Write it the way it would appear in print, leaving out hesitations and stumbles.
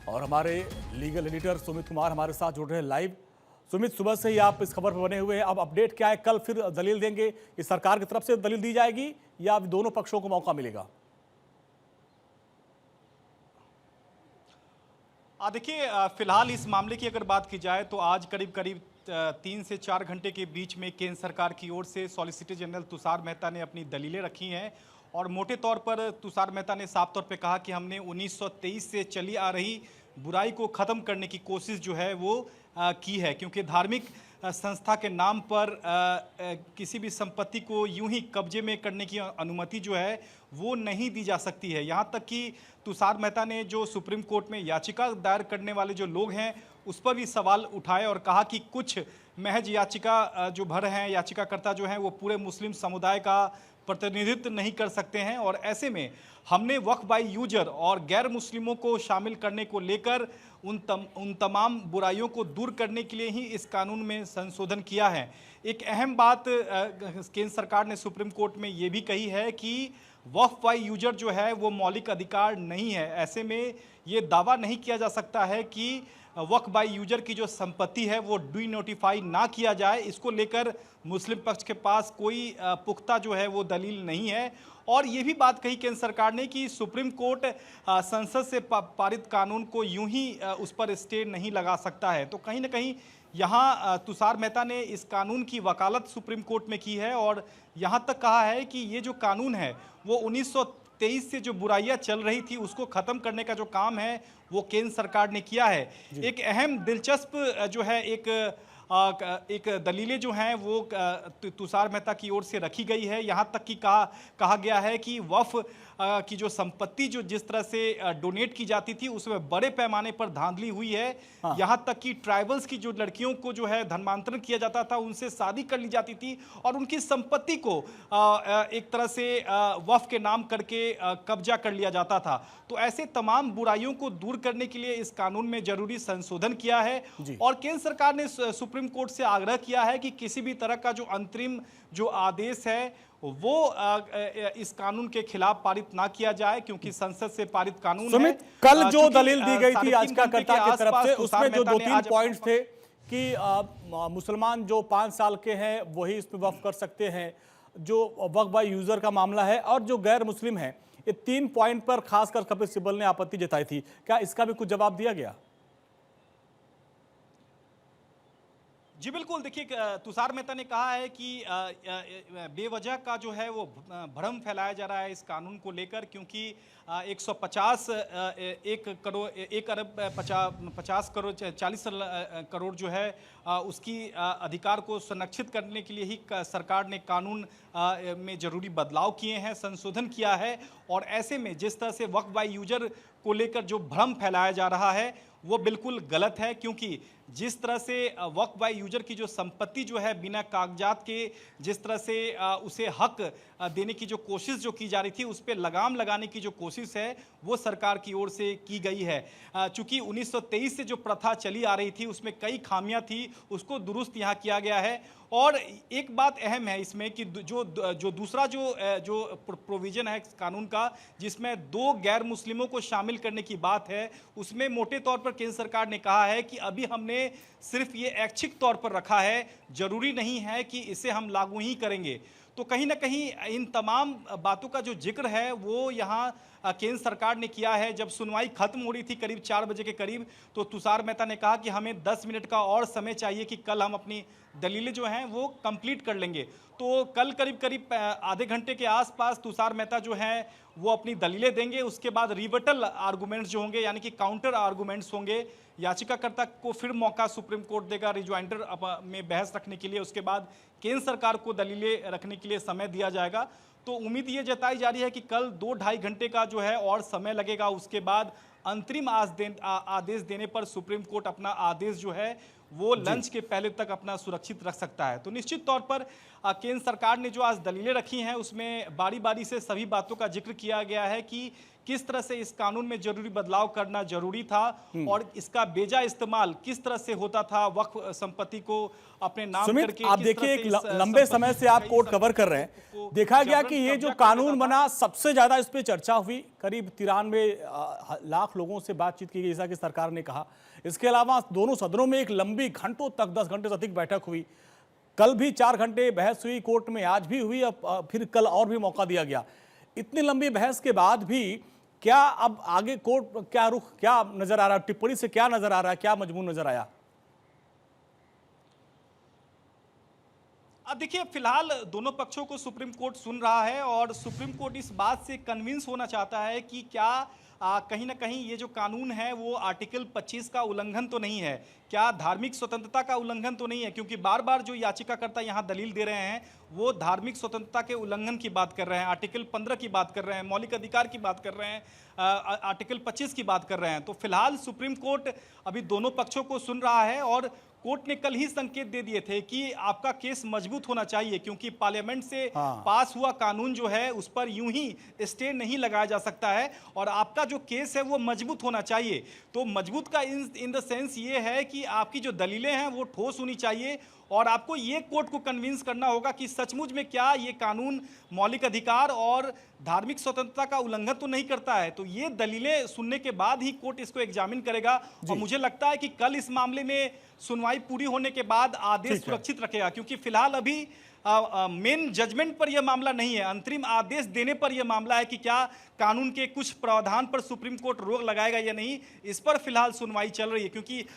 और हमारे legal editor Sumit Kumar हमारे साथ जुड़ रहे हैं लाइव। सुमित, सुबह से ही आप इस खबर पर बने हुए हैं, अब अपडेट क्या है? कल फिर दलील देंगे, इस सरकार की तरफ से दलील दी जाएगी या दोनों पक्षों को मौका मिलेगा? देखिए, फिलहाल इस मामले की अगर बात की जाए तो आज करीब करीब 3 से 4 घंटे के बीच में केंद्र सरकार की ओर से सॉलिसिटर जनरल तुषार मेहता ने अपनी दलीलें रखी हैं। और मोटे तौर पर तुषार मेहता ने साफ तौर पे कहा कि हमने 1923 से चली आ रही बुराई को ख़त्म करने की कोशिश जो है वो की है, क्योंकि धार्मिक संस्था के नाम पर किसी भी संपत्ति को यूं ही कब्जे में करने की अनुमति जो है वो नहीं दी जा सकती है। यहाँ तक कि तुषार मेहता ने जो सुप्रीम कोर्ट में याचिका दायर करने वाले जो लोग हैं उस पर भी सवाल उठाए और कहा कि कुछ महज याचिका जो भर हैं, याचिकाकर्ता जो हैं वो पूरे मुस्लिम समुदाय का प्रतिनिधित्व नहीं कर सकते हैं। और ऐसे में हमने वक्फ बाई यूजर और गैर मुस्लिमों को शामिल करने को लेकर उन तमाम बुराइयों को दूर करने के लिए ही इस कानून में संशोधन किया है। एक अहम बात केंद्र सरकार ने सुप्रीम कोर्ट में ये भी कही है कि वक्फ बाई यूजर जो है वो मौलिक अधिकार नहीं है। ऐसे में ये दावा नहीं किया जा सकता है कि वक्फ बाई यूजर की जो संपत्ति है वो डी नोटिफाई ना किया जाए। इसको लेकर मुस्लिम पक्ष के पास कोई पुख्ता जो है वो दलील नहीं है। और ये भी बात कही केंद्र सरकार ने कि सुप्रीम कोर्ट संसद से पारित कानून को यूं ही उस पर स्टे नहीं लगा सकता है। तो कहीं ना कहीं यहाँ तुषार मेहता ने इस कानून की वकालत सुप्रीम कोर्ट में की है और यहाँ तक कहा है कि ये जो कानून है वो 1923 से जो बुराइयां चल रही थी उसको ख़त्म करने का जो काम है वो केंद्र सरकार ने किया है। एक अहम दिलचस्प जो है एक दलीलें जो हैं वो तुषार मेहता की ओर से रखी गई है। यहाँ तक कि कहा गया है कि वक्फ की जो संपत्ति जो जिस तरह से डोनेट की जाती थी उसमें बड़े पैमाने पर धांधली हुई है। हाँ। यहाँ तक कि ट्राइबल्स की जो लड़कियों को जो है धर्मांतरण किया जाता था, उनसे शादी कर ली जाती थी और उनकी संपत्ति को एक तरह से वक्फ के नाम करके कब्जा कर लिया जाता था। तो ऐसे तमाम बुराइयों को दूर करने के लिए इस कानून में जरूरी संशोधन किया है। और केंद्र सरकार ने सुप्रीम कोर्ट से आग्रह किया है कि किसी भी तरह का जो अंतरिम जो आदेश है वो इस कानून के खिलाफ पारित ना किया जाए, क्योंकि संसद से पारित कानून है। कल जो दलील दी गई थी याचिकाकर्ता की तरफ से उसमें जो 2-3 पॉइंट्स थे कि मुसलमान जो 5 साल के हैं वही इसमें वक्फ कर सकते हैं, जो वक्फ बाई यूजर का मामला है, और जो गैर मुस्लिम है, ये 3 पॉइंट पर खासकर कपिल सिब्बल ने आपत्ति जताई थी। क्या इसका भी कुछ जवाब दिया गया? जी बिल्कुल, देखिए तुषार मेहता ने कहा है कि बेवजह का जो है वो भ्रम फैलाया जा रहा है इस कानून को लेकर, क्योंकि 40 करोड़ जो है उसकी अधिकार को संरक्षित करने के लिए ही सरकार ने कानून में जरूरी बदलाव किए हैं, संशोधन किया है। और ऐसे में जिस तरह से वक्फ बाई यूजर को लेकर जो भ्रम फैलाया जा रहा है वो बिल्कुल गलत है, क्योंकि जिस तरह से वक्फ बाई यूजर की जो संपत्ति जो है बिना कागजात के जिस तरह से उसे हक देने की जो कोशिश जो की जा रही थी उस पर लगाम लगाने की जो कोशिश है वो सरकार की ओर से की गई है। चूंकि 1923 से जो प्रथा चली आ रही थी उसमें कई खामियां थी, उसको दुरुस्त यहाँ किया गया है। और एक बात अहम है इसमें कि जो दूसरा जो प्रोविजन है कानून का जिसमें 2 गैर मुस्लिमों को शामिल करने की बात है, उसमें मोटे तौर पर केंद्र सरकार ने कहा है कि अभी हमने सिर्फ ये ऐच्छिक तौर पर रखा है, जरूरी नहीं है कि इसे हम लागू ही करेंगे। तो कहीं ना कहीं इन तमाम बातों का जो जिक्र है वो यहाँ केंद्र सरकार ने किया है। जब सुनवाई खत्म हो रही थी करीब 4 बजे के करीब, तो तुषार मेहता ने कहा कि हमें 10 मिनट का और समय चाहिए कि कल हम अपनी दलीलें जो हैं वो कंप्लीट कर लेंगे। तो कल करीब करीब आधे घंटे के आसपास तुषार मेहता जो हैं वो अपनी दलीलें देंगे। उसके बाद रिबटल आर्गूमेंट्स जो होंगे यानी कि काउंटर आर्गूमेंट्स होंगे। याचिकाकर्ता को फिर मौका सुप्रीम कोर्ट देगा रिजॉइंडर में बहस रखने के लिए। उसके बाद केंद्र सरकार को दलीलें रखने के लिए समय दिया जाएगा। तो उम्मीद ये जताई जा रही है कि कल 2-2.5 घंटे का जो है और समय लगेगा। उसके बाद अंतरिम आदेश देने पर सुप्रीम कोर्ट अपना आदेश जो है वो लंच के पहले तक अपना सुरक्षित रख सकता है। तो निश्चित तौर पर केंद्र सरकार ने जो आज दलीलें रखी हैं उसमें बारी बारी से सभी बातों का जिक्र किया गया है कि किस तरह से इस कानून में जरूरी बदलाव करना जरूरी था और इसका बेजा इस्तेमाल किस तरह से होता था, वक्फ संपत्ति को अपने नाम सुमित, करके आप किस देखिए तरह एक से इस लंबे संपत्ति समय से को आप कई कोर्ट कवर कर रहे हैं। को देखा गया कि जबरन ये जो कब्जा कर कानून लेता था। बना, सबसे ज्यादा इस पे चर्चा हुई, करीब 93 लाख लोगों से बातचीत की गई, जैसा कि सरकार ने कहा। इसके अलावा दोनों सदनों में एक लंबी, घंटों तक 10 घंटे से अधिक बैठक हुई। कल भी 4 घंटे बहस हुई कोर्ट में, आज भी हुई, अब फिर कल और भी मौका दिया गया। इतनी लंबी बहस के बाद भी क्या अब आगे कोर्ट क्या रुख क्या नजर आ रहा है, टिप्पणी से क्या नजर आ रहा है, क्या मजमून नजर आया? अब देखिए, फिलहाल दोनों पक्षों को सुप्रीम कोर्ट सुन रहा है और सुप्रीम कोर्ट इस बात से कन्विंस होना चाहता है कि क्या कहीं ना कहीं ये जो कानून है वो आर्टिकल 25 का उल्लंघन तो नहीं है, क्या धार्मिक स्वतंत्रता का उल्लंघन तो नहीं है, क्योंकि बार बार जो याचिकाकर्ता यहाँ दलील दे रहे हैं वो धार्मिक स्वतंत्रता के उल्लंघन की बात कर रहे हैं, आर्टिकल 15 की बात कर रहे हैं, मौलिक अधिकार की बात कर रहे हैं, आर्टिकल 25 की बात कर रहे हैं। तो फिलहाल सुप्रीम कोर्ट अभी दोनों पक्षों को सुन रहा है और कोर्ट ने कल ही संकेत दे दिए थे कि आपका केस मजबूत होना चाहिए, क्योंकि पार्लियामेंट से पास हुआ कानून जो है उस पर यूं ही स्टे नहीं लगाया जा सकता है और आपका जो केस है वो मजबूत होना चाहिए। तो मजबूत का इन द सेंस ये है कि आपकी जो दलीलें हैं वो ठोस होनी चाहिए और आपको ये कोर्ट को कन्विंस करना होगा कि सचमुच में क्या ये कानून मौलिक अधिकार और धार्मिक स्वतंत्रता का उल्लंघन तो नहीं करता है। तो ये दलीलें सुनने के बाद ही कोर्ट इसको एग्जामिन करेगा और मुझे लगता है कि कल इस मामले में सुनवाई पूरी होने के बाद आदेश सुरक्षित रखेगा, क्योंकि फिलहाल अभी मेन जजमेंट पर यह मामला नहीं है, अंतरिम आदेश देने पर यह मामला है कि क्या कानून के कुछ प्रावधान पर सुप्रीम कोर्ट रोक लगाएगा या नहीं, इस पर फिलहाल सुनवाई चल रही है। क्योंकि